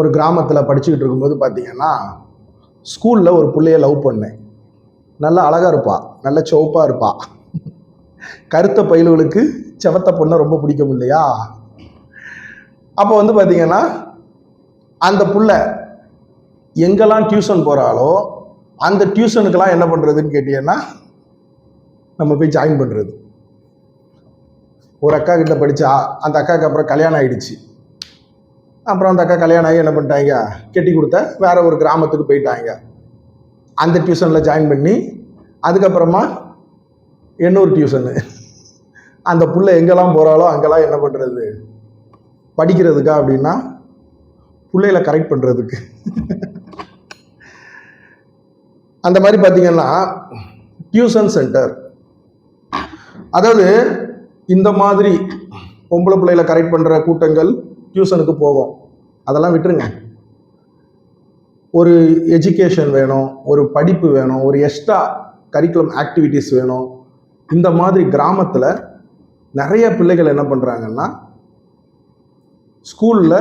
ஒரு கிராமத்தில் படிச்சுக்கிட்டு இருக்கும்போது பார்த்தீங்கன்னா, ஸ்கூலில் ஒரு பிள்ளைய லவ் பண்ணேன். நல்லா அழகாக இருப்பா, நல்ல சிவப்பாக இருப்பா. கருத்த பயில்களுக்கு செவத்த பொண்ணை ரொம்ப பிடிக்கும் இல்லையா? அப்போ வந்து பார்த்தீங்கன்னா, அந்த புள்ள எங்கெல்லாம் டியூஷன் போகிறாளோ அந்த டியூஷனுக்கெல்லாம் என்ன பண்ணுறதுன்னு கேட்டீங்கன்னா, நம்ம போய் ஜாயின் பண்ணுறது. ஒரு அக்கா கிட்ட படித்தா, அந்த அக்காவுக்கு அப்புறம் கல்யாணம் ஆயிடுச்சு. அப்புறம் அந்த அக்கா கல்யாணம் ஆகி என்ன பண்ணிட்டாங்க, கெட்டி கொடுத்த வேற ஒரு கிராமத்துக்கு போயிட்டாங்க. அந்த டியூஷனில் ஜாயின் பண்ணி அதுக்கப்புறமா இன்னொரு டியூஷனு. அந்த புள்ள எங்கெல்லாம் போகிறாளோ அங்கெல்லாம் என்ன பண்ணுறது, படிக்கிறதுக்கா அப்படின்னா பிள்ளைகளை கரெக்ட் பண்ணுறதுக்கு. அந்த மாதிரி பார்த்தீங்கன்னா டியூஷன் சென்டர், அதாவது இந்த மாதிரி பொம்பளை பிள்ளைகளை கரெக்ட் பண்ணுற கூட்டங்கள் டியூஷனுக்கு போகும். அதெல்லாம் விட்டுருங்க. ஒரு எஜுகேஷன் வேணும், ஒரு படிப்பு வேணும், ஒரு எக்ஸ்ட்ரா கரிக்குலம் ஆக்டிவிட்டிஸ் வேணும். இந்த மாதிரி கிராமத்தில் நிறைய பிள்ளைகள் என்ன பண்ணுறாங்கன்னா, ஸ்கூலில்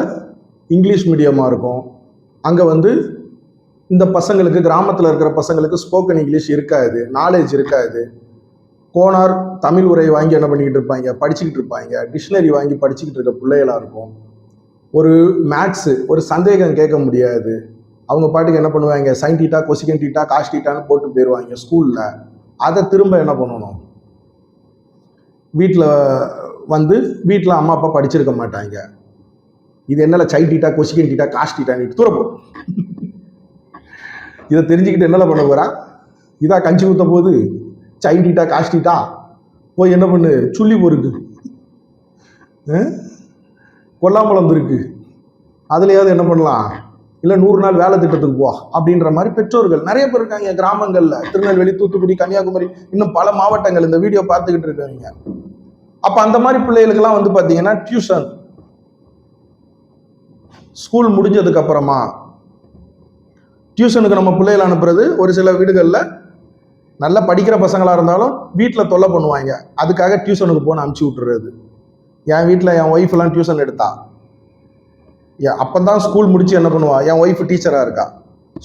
இங்கிலீஷ் மீடியமாக இருக்கும். அங்கே வந்து இந்த பசங்களுக்கு, கிராமத்தில் இருக்கிற பசங்களுக்கு ஸ்போக்கன் இங்கிலீஷ் இருக்காது, நாலேஜ் இருக்காது. கோனார் தமிழ் உரை வாங்கி என்ன பண்ணிக்கிட்டு இருப்பாங்க, படிச்சுக்கிட்டு இருப்பாங்க. டிக்ஷனரி வாங்கி படிச்சுக்கிட்டு இருக்க பிள்ளைகளாக இருக்கும். ஒரு மேத்ஸு ஒரு சந்தேகம் கேட்க முடியாது. அவங்க பாட்டுக்கு என்ன பண்ணுவாங்க, sine theta, cosine theta, cos டீட்டான்னு போட்டு போயிடுவாங்க ஸ்கூலில். அதை திரும்ப என்ன பண்ணணும், வீட்டில் வந்து வீட்டில் அம்மா அப்பா படிச்சிருக்க மாட்டாங்க. இது என்னால sine theta, cosine theta, cos டீட்டான்னு தூரப்போ இதை தெரிஞ்சுக்கிட்டு என்னல பண்ண போறா, இதா கஞ்சி ஊற்ற போது சைன் டீட்டா, காஸ் டீட்டா போய் என்ன பண்ணு, சுள்ளி பொறுக்கு, கொல்லாம்பழம் இருக்கு, அதுலையாவது என்ன பண்ணலாம், இல்லை 100 நாள் வேலை திட்டத்துக்கு போ அப்படின்ற மாதிரி பெற்றோர்கள் நிறைய பேர் இருக்காங்க கிராமங்களில். திருநெல்வேலி, தூத்துக்குடி, கன்னியாகுமரி, இன்னும் பல மாவட்டங்கள் இந்த வீடியோ பார்த்துக்கிட்டு இருக்காங்க. அப்போ அந்த மாதிரி பிள்ளைகளுக்கெல்லாம் வந்து பார்த்தீங்கன்னா டியூஷன் ஸ்கூல் முடிஞ்சதுக்கு அப்புறமா டியூஷனுக்கு நம்ம பிள்ளைகளை அனுப்புறது. ஒரு சில வீடுகளில் நல்லா படிக்கிற பசங்களாக இருந்தாலும் வீட்டில் தொல்லை பண்ணுவாங்க, அதுக்காக டியூஷனுக்கு போன அனுப்பிச்சி விட்டுறது. என் வீட்டில் என் ஒய்ஃப்லாம் டியூஷன் எடுத்தா, அப்போ தான் ஸ்கூல் முடிச்சு என்ன பண்ணுவா, என் ஒய்ஃப் டீச்சராக இருக்கா,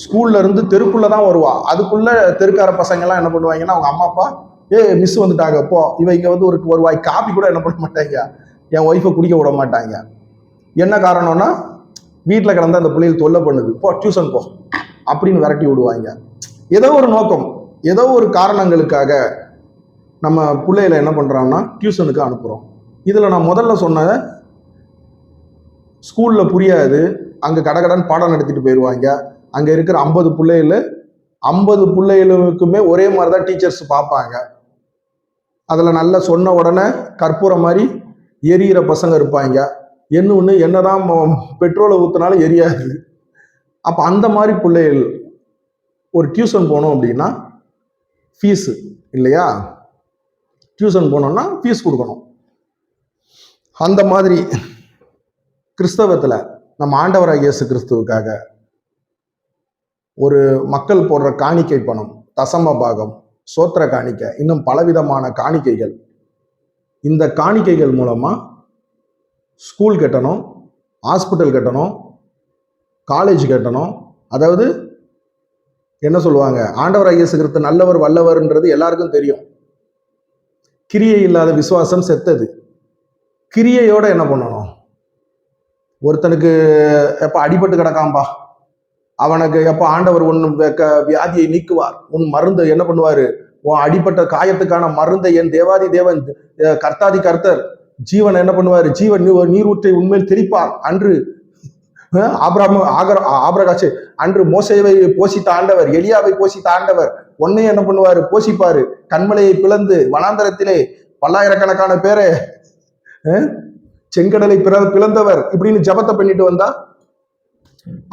ஸ்கூல்ல இருந்து தெருக்குள்ளே தான் வருவா. அதுக்குள்ளே தெருக்கார பசங்கள்லாம் என்ன பண்ணுவாங்கன்னா, அவங்க அம்மா அப்பா மிஸ் வந்துட்டாங்க போ, இவன் இங்கே வந்து ஒரு வாய் காப்பி கூட என்ன பண்ண மாட்டாங்க, என் ஒய்ஃபை குடிக்க விட மாட்டாங்க. என்ன காரணம்னா, வீட்டில் கிடந்த அந்த பிள்ளைகள் தொல்லை பண்ணுது, போ டியூஷன் போ அப்படின்னு விரட்டி விடுவாங்க. ஏதோ ஒரு நோக்கம், ஏதோ ஒரு காரணங்களுக்காக நம்ம பிள்ளைகளை என்ன பண்ணுறோம்னா டியூஷனுக்கு அனுப்புகிறோம். இதில் நான் முதல்ல சொன்ன ஸ்கூலில் புரியாது, அங்கே கடகடன் பாடம் நடத்திட்டு போயிடுவாங்க. அங்கே இருக்கிற 50 பிள்ளைகளுக்குமே ஒரே மாதிரி தான் டீச்சர்ஸ் பார்ப்பாங்க. அதில் நல்லா சொன்ன உடனே கற்பூரம் மாதிரி எரியிற பசங்க இருப்பாங்க. இன்னொன்று என்னதான் பெட்ரோலை ஊற்றினாலும் எரியாது. அப்போ அந்த மாதிரி பிள்ளைகள் ஒரு டியூஷன் போனோம் அப்படின்னா ஃபீஸு இல்லையா, டியூஷன் போனோம்னா ஃபீஸ் கொடுக்கணும். அந்த மாதிரி கிறிஸ்தவத்தில் நம்ம ஆண்டவராகிய இயேசு கிறிஸ்துவுக்காக ஒரு மக்கள் போடுற காணிக்கை பணம், தசம பாகம், சோத்திர காணிக்கை, இன்னும் பலவிதமான காணிக்கைகள். இந்த காணிக்கைகள் மூலமாக ஸ்கூல் கட்டணும், ஹாஸ்பிட்டல் கட்டணும், காலேஜ் கட்டணும். அதாவது என்ன சொல்லுவாங்க, ஆண்டவராகிய இயேசு கிறிஸ்து நல்லவர் வல்லவர்ன்றது எல்லாருக்கும் தெரியும். கிரியை இல்லாத விசுவாசம் செத்தது. கிரியையோட என்ன பண்ணணும், ஒருத்தனுக்கு எப்போ அடிபட்டு கிடக்காம்பா, அவனுக்கு எப்போ ஆண்டவர் உன் வியாதியை நீக்குவார், உன் மருந்தை என்ன பண்ணுவாரு, உன் அடிப்பட்ட காயத்துக்கான மருந்தை என் தேவாதி தேவன் கர்த்தாதி கர்த்தர் ஜீவன் என்ன பண்ணுவாரு, ஜீவன் நீரூற்றை உண்மையில் தெளிப்பார். அன்று ஆபிரகாம் அன்று மோசேவை போஷித்த ஆண்டவர், எலியாவை போஷித்த ஆண்டவர் உன்னை என்ன பண்ணுவாரு, போஷிப்பாரு. கண்மலையை பிளந்து வனாந்தரத்திலே பல்லாயிரக்கணக்கான பேரை செங்கடலை பிளந்தவர் இப்படின்னு ஜபத்தை பண்ணிட்டு வந்தா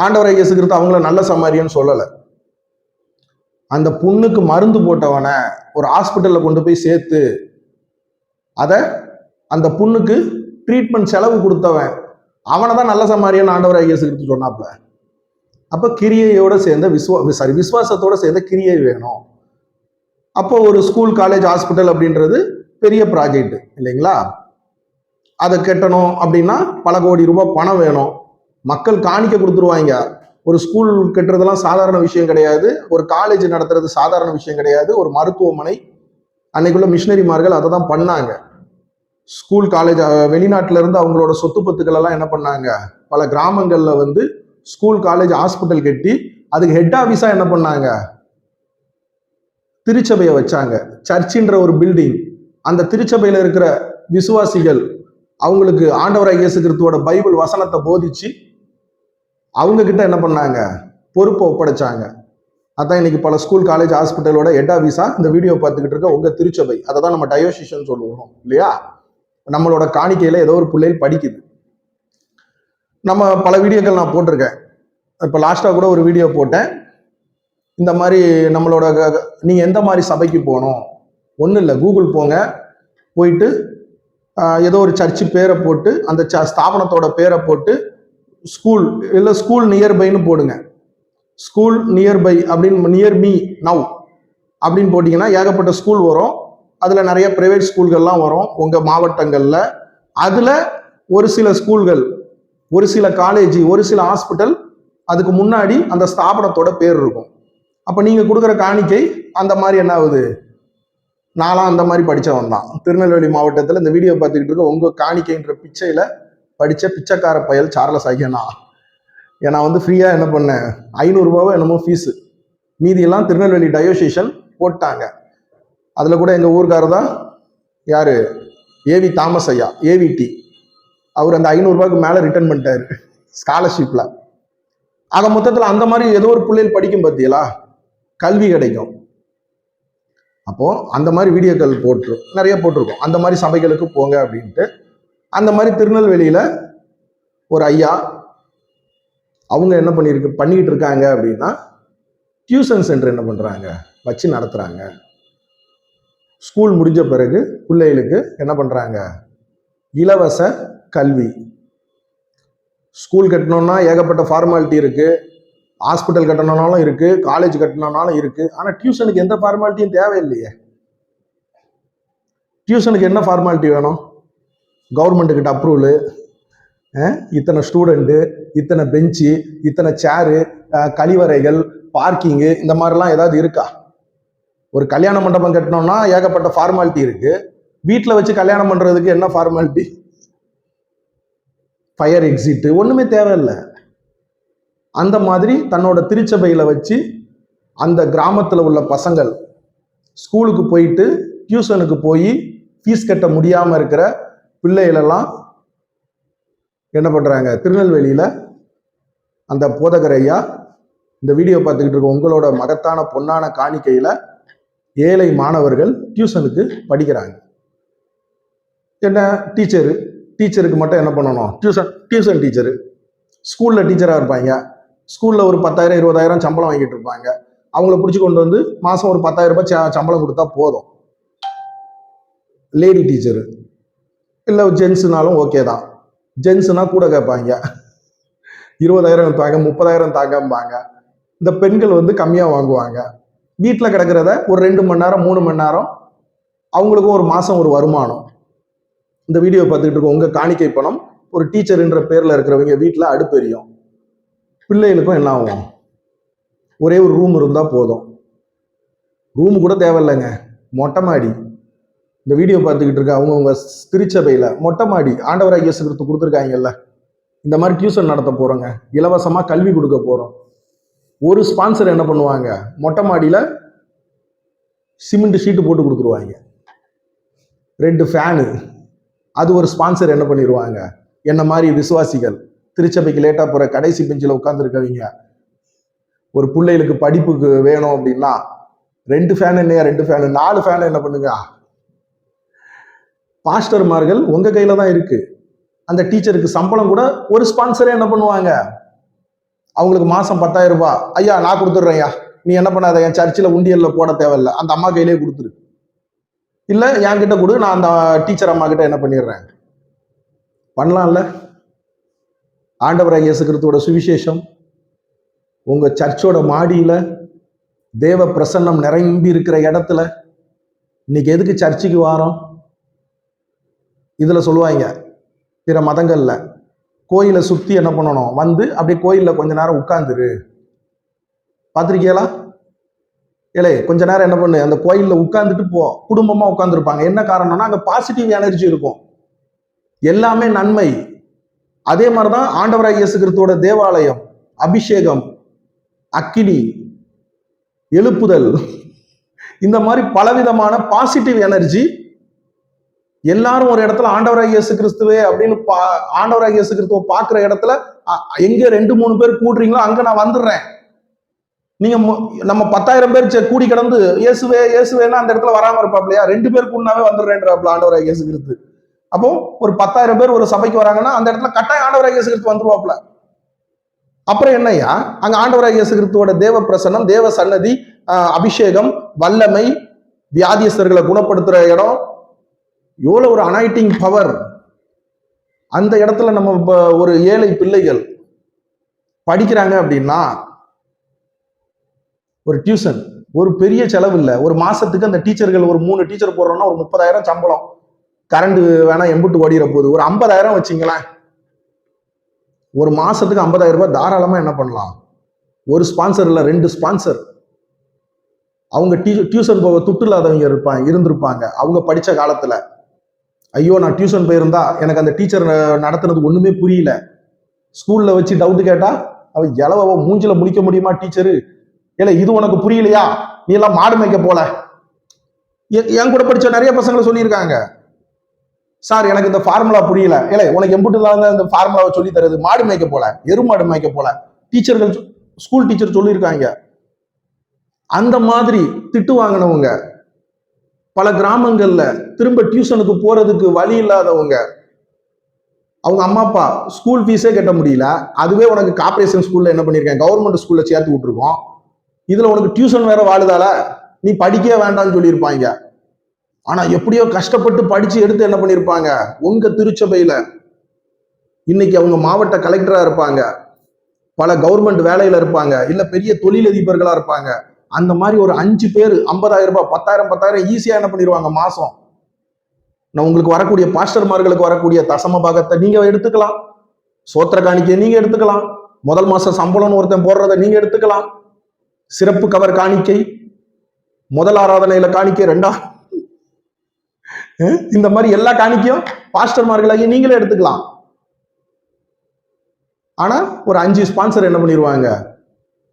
ஆண்டவரை இயேசு கிறிஸ்து அவங்கள நல்ல சமாரியன்னு சொல்லலை. அந்த புண்ணுக்கு மருந்து போட்டவனை ஒரு ஹாஸ்பிட்டல்ல கொண்டு போய் சேர்த்து அதை அந்த புண்ணுக்கு ட்ரீட்மெண்ட் செலவு கொடுத்தவன் அவனை தான் நல்ல சமாரியன் ஆண்டவரை இயேசு கிறிஸ்து சொன்னாப்ல. அப்போ கிரியையோட சேர்ந்த விசுவாசத்தோட சேர்ந்த கிரியை வேணும். அப்போ ஒரு ஸ்கூல், காலேஜ், ஹாஸ்பிட்டல் அப்படின்றது பெரிய ப்ராஜெக்ட் இல்லைங்களா. அதை கட்டணும் அப்படின்னா பல கோடி ரூபாய் பணம் வேணும். மக்கள் காணிக்க கொடுத்துருவாங்க. ஒரு ஸ்கூல் கட்டுறதெல்லாம் சாதாரண விஷயம் கிடையாது, ஒரு காலேஜ் நடத்துறது சாதாரண விஷயம் கிடையாது, ஒரு மருத்துவமனை. அன்னைக்குள்ள மிஷினரிமார்கள் அதை தான் பண்ணாங்க. ஸ்கூல் காலேஜ் வெளிநாட்டில இருந்து அவங்களோட சொத்து பத்துக்கள் எல்லாம் என்ன பண்ணாங்க, பல கிராமங்கள்ல வந்து ஸ்கூல் காலேஜ் ஹாஸ்பிட்டல் கட்டி அதுக்கு ஹெட் ஆஃபீஸா என்ன பண்ணாங்க, திருச்சபையை வச்சாங்க. சர்ச்சின்ற ஒரு பில்டிங், அந்த திருச்சபையில இருக்கிற விசுவாசிகள் அவங்களுக்கு ஆண்டவராகிய இயேசு கிறிஸ்துவோட பைபிள் வசனத்தை போதிச்சு அவங்க கிட்ட என்ன பண்ணாங்க, பொறுப்பை ஒப்படைச்சாங்க. அதான் இன்னைக்கு பல ஸ்கூல் காலேஜ் ஹாஸ்பிட்டலோட ஹெட் ஆஃபீஸா இந்த வீடியோ பார்த்துக்கிட்டு இருக்க உங்க திருச்சபை. அதை தான் நம்ம டயோசிஷன் சொல்லுவோம் இல்லையா. நம்மளோட காணிக்கையில ஏதோ ஒரு பிள்ளைகள் படிக்குது. நம்ம பல வீடியோக்கள் நான் போட்டிருக்கேன். இப்போ லாஸ்ட்டாக கூட ஒரு வீடியோ போட்டேன். இந்த மாதிரி நம்மளோட நீங்கள் எந்த மாதிரி சபைக்கு போகணும், ஒன்றும் இல்லை, கூகுள் போங்க, போயிட்டு ஏதோ ஒரு சர்ச்சு பேரை போட்டு அந்த ஸ்தாபனத்தோட பேரை போட்டு ஸ்கூல் இல்லை ஸ்கூல் நியர்பைன்னு போடுங்க. ஸ்கூல் நியர்பை அப்படின்னு, நியர் மீ நவ் அப்படின்னு போட்டிங்கன்னா ஏகப்பட்ட ஸ்கூல் வரும். அதில் நிறைய ப்ரைவேட் ஸ்கூல்கள்லாம் வரும் உங்கள் மாவட்டங்களில். அதில் ஒரு சில ஸ்கூல்கள், ஒரு சில காலேஜ், ஒரு சில ஹாஸ்பிட்டல் அதுக்கு முன்னாடி அந்த ஸ்தாபனத்தோட பேர் இருக்கும். அப்போ நீங்கள் கொடுக்குற காணிக்கை அந்த மாதிரி என்ன ஆகுது. நான்லாம் அந்த மாதிரி படித்தவன் தான். திருநெல்வேலி மாவட்டத்தில் இந்த வீடியோ பார்த்துக்கிட்டு இருக்க உங்கள் காணிக்கைன்ற பிச்சையில் படித்த பிச்சைக்கார பயல் சார்லஸ் ஆகியனா. ஏன்னா வந்து ஃப்ரீயாக என்ன பண்ணேன், 500 ரூபாவோ என்னமோ ஃபீஸு, மீதியெல்லாம் திருநெல்வேலி டயோசிஷன் போட்டாங்க. அதில் கூட எங்கள் ஊருக்காரர் தான் யார், ஏவி தாமஸ் ஐயா, ஏவிடி. அவர் அந்த 500 ரூபாய்க்கு மேலே ரிட்டர்ன் பண்ணிட்டாரு ஸ்காலர்ஷிப்பில். ஆக மொத்தத்தில் அந்த மாதிரி ஏதோ ஒரு பிள்ளைகள் படிக்கும் பார்த்தீங்களா, கல்வி கிடைக்கும். அப்போது அந்த மாதிரி வீடியோக்கள் நிறைய போட்டிருக்கோம். அந்த மாதிரி சபைகளுக்கு போங்க அப்படின்ட்டு. அந்த மாதிரி திருநெல்வேலியில் ஒரு ஐயா அவங்க என்ன பண்ணிக்கிட்டு இருக்காங்க அப்படின்னா, டியூஷன் சென்டர் என்ன பண்ணுறாங்க, வச்சு நடத்துகிறாங்க. ஸ்கூல் முடிஞ்ச பிறகு பிள்ளைகளுக்கு என்ன பண்ணுறாங்க, இலவச கல்வி. ஸ்கூல் கட்டணும்னா ஏகப்பட்ட ஃபார்மாலிட்டி இருக்குது, ஹாஸ்பிட்டல் கட்டணும்னாலும் இருக்குது, காலேஜ் கட்டணும்னாலும் இருக்குது. ஆனால் டியூஷனுக்கு எந்த ஃபார்மாலிட்டியும் தேவையில்லையே. டியூஷனுக்கு என்ன ஃபார்மாலிட்டி வேணும், கவர்மெண்ட்டுக்கிட்ட அப்ரூவலு, இத்தனை ஸ்டூடெண்ட்டு, இத்தனை பெஞ்சு, இத்தனை சேரு, கழிவறைகள், பார்க்கிங்கு, இந்த மாதிரிலாம் ஏதாவது இருக்கா? ஒரு கல்யாண மண்டபம் கட்டணும்னா ஏகப்பட்ட ஃபார்மாலிட்டி இருக்கு. வீட்டில் வச்சு கல்யாணம் பண்றதுக்கு என்ன ஃபார்மாலிட்டி, ஃபயர் எக்ஸிட், ஒண்ணுமே தேவையில்லை. அந்த மாதிரி தன்னோட திருச்சபையில வச்சு அந்த கிராமத்தில் உள்ள பசங்கள் ஸ்கூலுக்கு போயிட்டு டியூஷனுக்கு போய் ஃபீஸ் கட்ட முடியாமல் இருக்கிற பிள்ளைகளெல்லாம் என்ன பண்ணுறாங்க, திருநெல்வேலியில் அந்த போதகர் ஐயா இந்த வீடியோ பார்த்துக்கிட்டு இருக்க உங்களோட மகத்தான பொன்னான காணிக்கையில் ஏழை மாணவர்கள் டியூஷனுக்கு படிக்கிறாங்க. என்ன டீச்சருக்கு மட்டும் என்ன பண்ணணும், டியூஷன் டீச்சரு ஸ்கூலில் டீச்சராக இருப்பாங்க. ஸ்கூலில் ஒரு 10,000 20,000 சம்பளம் வாங்கிட்டு இருப்பாங்க. அவங்கள பிடிச்சி கொண்டு வந்து மாதம் ஒரு 10,000 ரூபாய் சம்பளம் கொடுத்தா போதும். லேடி டீச்சரு இல்லை ஜென்ஸுனாலும் ஓகே தான். ஜென்ஸுனா கூட கேட்பாங்க, 20,000 தாங்க, 30,000 தாங்கம்பாங்க. இந்த பெண்கள் வந்து கம்மியாக வாங்குவாங்க. வீட்டில் கிடக்கிறத ஒரு 2 மணி நேரம் 3 மணி நேரம் அவங்களுக்கும் ஒரு மாதம் ஒரு வருமானம். இந்த வீடியோ பார்த்துக்கிட்டு இருக்கோம் உங்கள் காணிக்கை பணம் ஒரு டீச்சர்ன்ற பேரில் இருக்கிறவங்க வீட்டில் அடுப்பெரியும். பிள்ளைகளுக்கும் என்ன ஆகும், ஒரே ஒரு ரூம் இருந்தால் போதும். ரூம் கூட தேவையில்லைங்க, மொட்டை மாடி. இந்த வீடியோ பார்த்துக்கிட்டு இருக்க அவங்கவுங்க திருச்சபையில் மொட்டை மாடி ஆண்டவராகிய இயேசு கிறிஸ்து கொடுத்துருக்காங்கல்ல, இந்த மாதிரி டியூஷன் நடத்த போகிறோங்க, இலவசமாக கல்வி கொடுக்க போகிறோம். ஒரு ஸ்பான்சர் என்ன பண்ணுவாங்க, மொட்டை மாடியில் சிமெண்ட் ஷீட்டு போட்டு கொடுத்துருவாங்க, 2 ஃபேனு. அது ஒரு ஸ்பான்சர் என்ன பண்ணிடுவாங்க, என்ன மாதிரி விசுவாசிகள் திருச்சபைக்கு லேட்டாக போகிற கடைசி பெஞ்சில் உட்காந்துருக்கவங்க ஒரு பிள்ளைகளுக்கு படிப்புக்கு வேணும் அப்படின்னா 2 ஃபேன் இல்லையா, 2 ஃபேனு 4 ஃபேனு என்ன பண்ணுங்க. பாஸ்டர்மார்கள் உங்க கையில தான் இருக்கு. அந்த டீச்சருக்கு சம்பளம் கூட ஒரு ஸ்பான்சரே என்ன பண்ணுவாங்க, அவங்களுக்கு மாசம் 10,000 ரூபாய், ஐயா நான் கொடுத்துட்றேன் ஐயா, நீ என்ன பண்ணாத, என் சர்ச்சில் உண்டியல்ல போட தேவையில்லை, அந்த அம்மா கையிலே கொடுத்துரு, இல்லை என்கிட்ட கொடு, நான் அந்த டீச்சர் அம்மா கிட்ட என்ன பண்ணிடுறேன். பண்ணலாம்ல. ஆண்டவராகிய இயேசு கிறிஸ்துவோட சுவிசேஷம் உங்க சர்ச்சோட மாடியில தேவ பிரசன்னம் நிரம்பி இருக்கிற இடத்துல இன்னைக்கு எதுக்கு சர்ச்சுக்கு வாரோம்? இதுல சொல்லுவாங்க பிற மதங்கள்ல கோயிலை சுத்தி என்ன பண்ணணும், வந்து அப்படியே கோயில்ல கொஞ்ச நேரம் உட்கார்ந்துரு. பார்த்திருக்கீங்களா? ஏலே கொஞ்ச நேரம் என்ன பண்ணு, அந்த கோயில்ல உட்கார்ந்துட்டு போ. குடும்பமா உட்கார்ந்துருப்பாங்க. என்ன காரணம்னா அங்க பாசிட்டிவ் எனர்ஜி இருக்கும், எல்லாமே நன்மை. அதே மாதிரிதான் ஆண்டவராய் இயேசு கிறிஸ்துவோட தேவாலயம், அபிஷேகம், அக்கினி, எழுப்புதல், இந்த மாதிரி பலவிதமான பாசிட்டிவ் எனர்ஜி. எல்லாரும் ஒரு இடத்துல ஆண்டவராய் இயேசு கிறிஸ்துவே அப்படின்னு ஆண்டவராய் இயேசு கிறிஸ்துவ பாக்குற இடத்துல எங்க 2-3 பேர் கூடுறீங்களோ அங்க நான் வந்துடுறேன். நீங்க நம்ம 10,000 பேர் கூடி கிடந்து இயேசுவே இயேசுவேன்னா அந்த இடத்துல வராம இருப்பாப்லையா? 2 பேர் கூடனாவே வந்துடுறேன்றாப்ல ஆண்டவராய் இயேசு கிறிஸ்து. அப்போ ஒரு 10,000 பேர் ஒரு சபைக்கு வராங்கன்னா அந்த இடத்துல கட்டாயம் ஆண்டவராய் இயேசு கிறிஸ்து வந்துருவாப்ல. அப்புறம் என்னையா, அங்க ஆண்டவராய் இயேசு கிறிஸ்துவோட தேவ பிரசன்னம், தேவ சன்னதி, அபிஷேகம், வல்லமை, வியாதியஸ்தர்களை குணப்படுத்துற இடம், எவ்வளவு ஒரு அனாயிட்டிங் பவர். அந்த இடத்துல நம்ம ஒரு ஏழை பிள்ளைகள் படிக்கிறாங்க அப்படின்னா ஒரு டியூஷன் ஒரு பெரிய செலவு இல்லை. ஒரு மாசத்துக்கு அந்த டீச்சர்கள் ஒரு 3 டீச்சர் போடுறோம்னா ஒரு 30,000 சம்பளம். கரண்ட் வேணா எம்புட்டு ஓடிற போகுது. ஒரு 50,000 வச்சுங்களேன். ஒரு மாசத்துக்கு 50,000 ரூபாய் தாராளமா என்ன பண்ணலாம். ஒரு ஸ்பான்சர் இல்ல 2 ஸ்பான்சர். அவங்க டியூஷன் போக துட்டு இல்லாதவங்க இருந்திருப்பாங்க. அவங்க படிச்ச காலத்துல ஐயோ நான் டியூஷன் போயிருந்தா எனக்கு அந்த டீச்சர் நடத்துனது ஒண்ணுமே புரியல, ஸ்கூல்ல வச்சு டவுட் கேட்டா அவ எளவ மூஞ்சில முடிக்க முடியுமா டீச்சரு, இல்ல இது உனக்கு புரியலையா, நீ எல்லாம் மாடு மேய்க்க போல. என் கூட படிச்ச நிறைய பசங்களை சொல்லியிருக்காங்க, சார் எனக்கு இந்த ஃபார்முலா புரியல. இல்லை உனக்கு எம்புட்டு இந்த ஃபார்முலாவை சொல்லி தருது, மாடு மேய்க்க போல, எருமாடு மேய்க்க போல. டீச்சர்கள், ஸ்கூல் டீச்சர் சொல்லியிருக்காங்க. அந்த மாதிரி திட்டு வாங்கினவங்க, பல கிராமங்கள்ல திரும்ப டியூஷனுக்கு போறதுக்கு வழி இல்லாதவங்க, அவங்க அம்மா அப்பா ஸ்கூல் ஃபீஸே கட்ட முடியல, அதுவே உனக்கு கார்பரேஷன் ஸ்கூல்ல என்ன பண்ணிருக்கேன், கவர்மெண்ட் ஸ்கூல்ல சேர்த்து விட்டுருக்கோம், இதுல உனக்கு டியூஷன் வேற வாழுதால நீ படிக்கவே வேண்டாம்னு சொல்லியிருப்பாங்க. ஆனா எப்படியோ கஷ்டப்பட்டு படிச்சு எடுத்து என்ன பண்ணிருப்பாங்க, உங்க திருச்சபையில இன்னைக்கு அவங்க மாவட்ட கலெக்டரா இருப்பாங்க, பல கவர்மெண்ட் வேலையில இருப்பாங்க, இல்ல பெரிய தொழிலதிபர்களா இருப்பாங்க. அந்த மாதிரி ஒரு 5 பேர் 50,000 ரூபாய் 10,000 ஈஸியா என்ன பண்ணிடுவாங்க மாசம். நான் உங்களுக்கு வரக்கூடிய பாஸ்டர்மார்களுக்கு வரக்கூடிய தசம பாகத்தை நீங்க எடுத்துக்கலாம், சோத்திர காணிக்கையை நீங்க எடுத்துக்கலாம், முதல் மாச சம்பளம்னு ஒருத்தன் போடுறதை நீங்க எடுத்துக்கலாம், சிறப்பு கவர் காணிக்கை, முதல் ஆராதனையில காணிக்கை, 2ஆம், இந்த மாதிரி எல்லா காணிக்கையும் பாஸ்டர்மார்களாகி நீங்களே எடுத்துக்கலாம். ஆனா ஒரு 5 ஸ்பான்சர் என்ன பண்ணிடுவாங்க,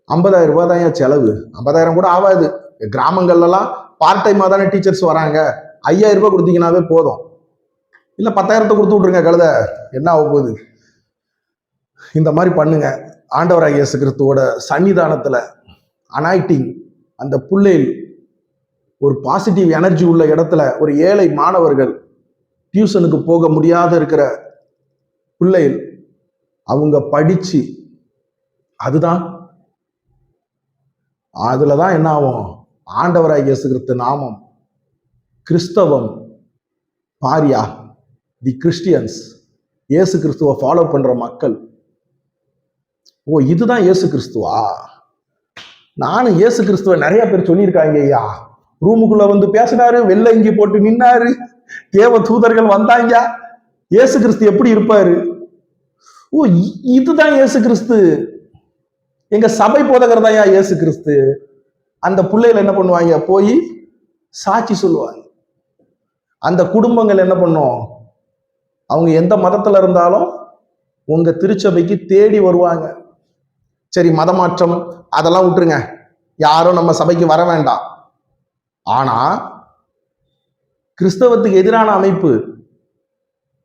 50,000 ரூபாய் தான் செலவு. 50,000 கூட ஆகாது. கிராமங்கள்ல எல்லாம் பார்ட் டைமா தானே டீச்சர்ஸ் வராங்க, 5,000 ரூபாய் கொடுத்தீங்கன்னாவே போதும். இல்ல 10,000 கொடுத்து விட்டுருங்க, கழுத என்ன ஆக போகுது. இந்த மாதிரி பண்ணுங்க. ஆண்டவராகிய இயேசு கிறிஸ்துவோட சன்னிதானத்துல அனாயிட்டிங், அந்த புள்ளையில் ஒரு பாசிட்டிவ் எனர்ஜி உள்ள இடத்துல ஒரு ஏழை மாணவர்கள், டியூஷனுக்கு போக முடியாத இருக்கிற பிள்ளைகள், அவங்க படிச்சு அதுலதான் என்ன ஆகும், ஆண்டவராகிய இயேசு கிறிஸ்து நாமம், கிறிஸ்தவம், பாரியா தி கிறிஸ்டியன்ஸ், இயேசு கிறிஸ்துவ ஃபாலோ பண்ற மக்கள், ஓ இதுதான் இயேசு கிறிஸ்துவா. நானும் இயேசு கிறிஸ்துவ நிறைய பேர் சொல்லியிருக்காங்க ஐயா, ரூமுக்குள்ள வந்து பேசினாரு, வெள்ளை இங்கி போட்டு நின்னாரு, தேவ தூதர்கள் வந்தாங்க, இயேசு கிறிஸ்து எப்படி இருப்பாரு, ஓ இதுதான் இயேசு கிறிஸ்து, எங்க சபை போதகர் தான் இயேசு கிறிஸ்து. அந்த பிள்ளைகள் என்ன பண்ணுவாங்க, போய் சாட்சி சொல்லுவாங்க. அந்த குடும்பங்கள் என்ன பண்ணும், அவங்க எந்த மதத்துல இருந்தாலும் உங்க திருச்சபைக்கு தேடி வருவாங்க. சரி மதமாற்றம் அதெல்லாம் விட்டுருங்க, யாரும் நம்ம சபைக்கு வர வேண்டாம். ஆனா கிறிஸ்தவத்துக்கு எதிரான அமைப்பு,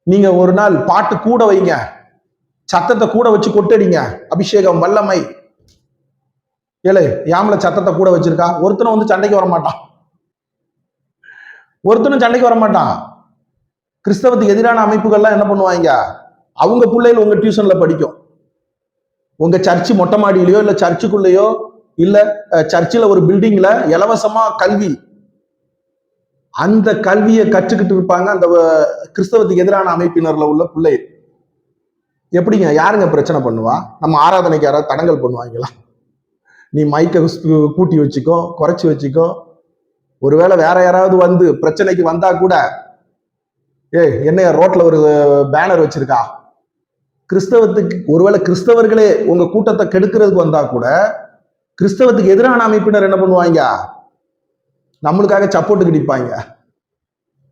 நீங்க ஒரு நாள் பாட்டு கூட வைங்க, சத்தத்தை கூட வச்சு கொட்டடிங்க, அபிஷேகம் வல்லமை. ஏழை யாமல சத்தத்தை கூட வச்சிருக்கா, ஒருத்தனும் வந்து சண்டைக்கு வர மாட்டான், ஒருத்தனும் சண்டைக்கு வர மாட்டான். கிறிஸ்தவத்துக்கு எதிரான அமைப்புகள்லாம் என்ன பண்ணுவாங்க, அவங்க பிள்ளைகள் உங்க டியூஷன்ல படிக்கும், உங்க சர்ச்சு மொட்டை மாடியிலையோ இல்ல சர்ச்சுக்குள்ளேயோ இல்ல சர்ச்சில் ஒரு பில்டிங்ல இலவசமா கல்வி, அந்த கல்வியை கற்றுக்கிட்டு இருப்பாங்க அந்த கிறிஸ்தவத்துக்கு எதிரான அமைப்பினர்ல உள்ள பிள்ளை. எப்படிங்க, யாருங்க பிரச்சனை பண்ணுவா? நம்ம ஆராதனைக்கு யாராவது தடங்கல் பண்ணுவாங்களா? நீ மைக்கை கூட்டி வச்சுக்கோ, குறைச்சி வச்சுக்கோ, ஒருவேளை வேற யாராவது வந்து பிரச்சனைக்கு வந்தா கூட, என்னைய ரோட்ல ஒரு பேனர் வச்சிருக்கா, கிறிஸ்தவத்துக்கு ஒருவேளை கிறிஸ்தவர்களே உங்க கூட்டத்தை கெடுக்கிறதுக்கு வந்தா கூட கிறிஸ்தவத்துக்கு எதிரான அமைப்பினர் என்ன பண்ணுவாங்க, நம்மளுக்காக சப்போர்ட்டுக்கு நிற்பாங்க.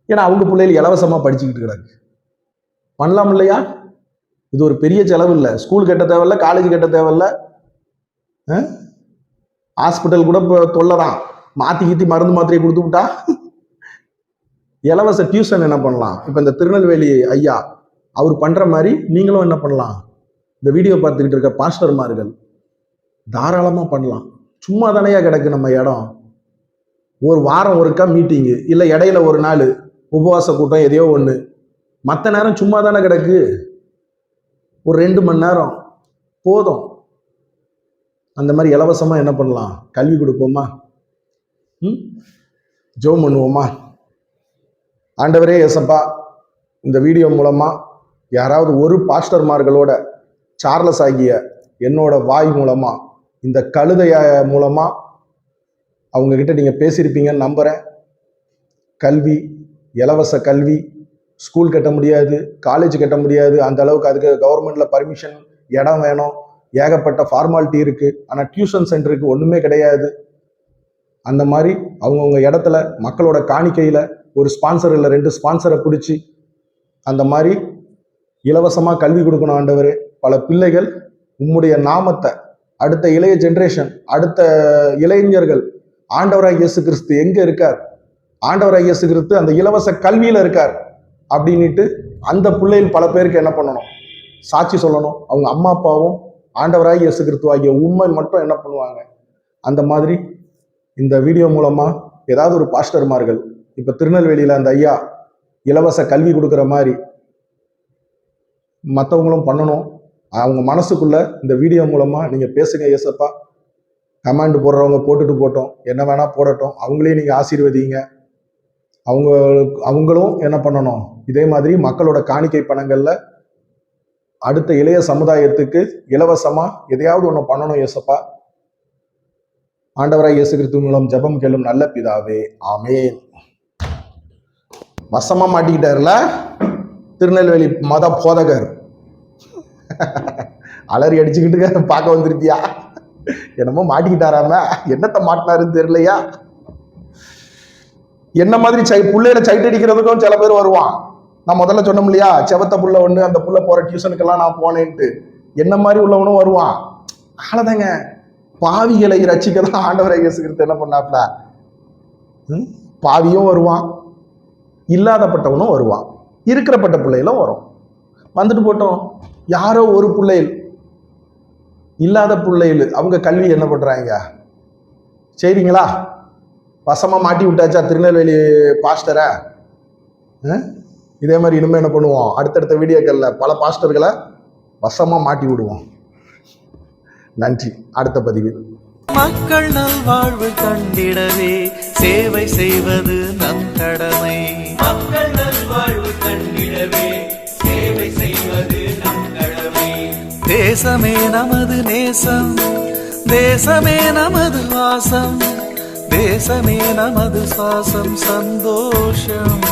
ஏன்னா அவங்க பிள்ளைகள் இலவசமா படிச்சுக்கிட்டு கிடக்கு. பண்ணலாம் இல்லையா? இது ஒரு பெரிய செலவு இல்லை. ஸ்கூல் கட்ட தேவையில்ல, காலேஜ் கட்ட தேவையில்ல, ஹாஸ்பிட்டல் கூட இப்போ தொல்லைதான். மாத்தி கீத்தி மருந்து மாத்திரையை கொடுத்து விட்டா இலவச டியூஷன் என்ன பண்ணலாம். இப்ப இந்த திருநெல்வேலி ஐயா அவர் பண்ற மாதிரி நீங்களும் என்ன பண்ணலாம், இந்த வீடியோ பார்த்துக்கிட்டு இருக்க பாஸ்டர்மார்கள் தாராளமா பண்ணலாம். சும்மா தானையா கிடக்கு நம்ம இடம். ஒரு வாரம் ஒருக்கா மீட்டிங்கு, இல்லை இடையில ஒரு நாள் உபவாச கூட்டம், எதையோ ஒன்று. மற்ற நேரம் சும்மா தானே கிடக்கு. ஒரு 2 மணி நேரம் போதும். அந்த மாதிரி இலவசமா என்ன பண்ணலாம், கல்வி கொடுப்போமா? ஜெபம் பண்ணுவோமா? ஆண்டவரே இயேசப்பா, இந்த வீடியோ மூலமா யாராவது ஒரு பாஸ்டர்மார்களோட சார்லஸ் ஆகிய என்னோட வாய் மூலமா, இந்த கழுதைய மூலமா அவங்க கிட்ட நீங்க பேசியிருப்பீங்கன்னு நம்புறேன். கல்வி, இலவச கல்வி, ஸ்கூல் கட்ட முடியாது, காலேஜ் கட்ட முடியாது, அந்த அளவுக்கு அதுக்கு கவர்மெண்ட்ல பர்மிஷன், இடம் வேணும், ஏகப்பட்ட ஃபார்மாலிட்டி இருக்கு. ஆனா டியூஷன் சென்டருக்கு ஒண்ணுமே கிடையாது. அந்த மாதிரி அவங்கவுங்க இடத்துல மக்களோட காணிக்கையில ஒரு ஸ்பான்சர் இல்லை 2 ஸ்பான்சரை பிடிச்சி அந்த மாதிரி இலவசமா கல்வி கொடுக்கணும். ஆண்டவரே, பல பிள்ளைகள் உம்முடைய நாமத்தை அடுத்த இளைய ஜெனரேஷன், அடுத்த இளைஞர்கள், ஆண்டவராய் இயேசு கிறிஸ்து எங்க இருக்கார், ஆண்டவராய் இயேசு கிறிஸ்து அந்த இலவச கல்வியில இருக்கார் அப்படின்ட்டு அந்த பிள்ளைகள் பல பேருக்கு என்ன பண்ணணும், சாட்சி சொல்லணும். அவங்க அம்மா அப்பாவும் ஆண்டவராய் இயேசு கிறிஸ்து ஆகிய உண்மை மட்டும் என்ன பண்ணுவாங்க. அந்த மாதிரி இந்த வீடியோ மூலமா ஏதாவது ஒரு பாஸ்டர்மார்கள், இப்ப திருநெல்வேலியில அந்த ஐயா இலவச கல்வி கொடுக்குற மாதிரி மற்றவங்களும் பண்ணணும். அவங்க மனசுக்குள்ள இந்த வீடியோ மூலமா நீங்க பேசுங்க ஏசப்பா. கமாண்ட் போடுறவங்க போட்டுட்டு போட்டோம், என்ன வேணா போடட்டும், அவங்களே நீங்க ஆசீர்வதிங்க. அவங்களும் என்ன பண்ணணும், இதே மாதிரி மக்களோட காணிக்கை பணங்கள்ல அடுத்த இளைய சமுதாயத்துக்கு இலவசமா எதையாவது ஒண்ணு பண்ணணும் ஏசப்பா. ஆண்டவராய் இயேசு கிறிஸ்து மூலம் ஜெபம் கேளும் நல்ல பிதாவே, ஆமென். வசமா மாட்டிக்கிட்டாருல திருநெல்வேலி மத போதகர். அலறி அடிச்சுக்கிட்டு பார்க்க வந்திருப்பியா? என்னமோ மாட்டிக்கிட்டாராம, என்னத்தை மாட்டினாருன்னு தெரியலையா? என்ன மாதிரி புள்ளையில சைட் அடிக்கிறதுக்கும் சில பேர் வருவான். நான் முதல்ல சொன்னோம் இல்லையா, செவத்த புள்ள ஒண்ணு, அந்த புள்ள போற டியூஷனுக்கெல்லாம் நான் போனேன்ட்டு. என்ன மாதிரி உள்ளவனும் வருவான். அவ்வளவுதாங்க, பாவிகளை ரட்சிக்கதான் ஆண்டவரை இயேசு கிறிஸ்து என்ன பண்ணாப்ல, பாவியும் வருவான், இல்லாதப்பட்டவனும் வருவான், இருக்கிறப்பட்ட பிள்ளைகளும் வரும். வந்துட்டு போட்டோம். யாரோ ஒரு பிள்ளைகள், இல்லாத பிள்ளைகள், அவங்க கல்வி என்ன பண்றாங்க சரிங்களா? வசமா மாட்டி விட்டாச்சா திருநெல்வேலி பாஸ்டரை? இதே மாதிரி இனிமே என்ன பண்ணுவோம், அடுத்தடுத்த வீடியோக்கள்ல பல பாஸ்டர்களை வசமா மாட்டி விடுவோம். நன்றி. அடுத்த பதிவில் மக்கள் நல்வாழ்வு கண்டிடவே சேவை செய்வது நம் கடமை. மக்கள் நல்வாழ்வு கண்டிடவே சேவை செய்வது நம் கடமை. தேசமே நமது நேசம், தேசமே நமது வாசம், தேசமே நமது சுவாசம், சந்தோஷம்.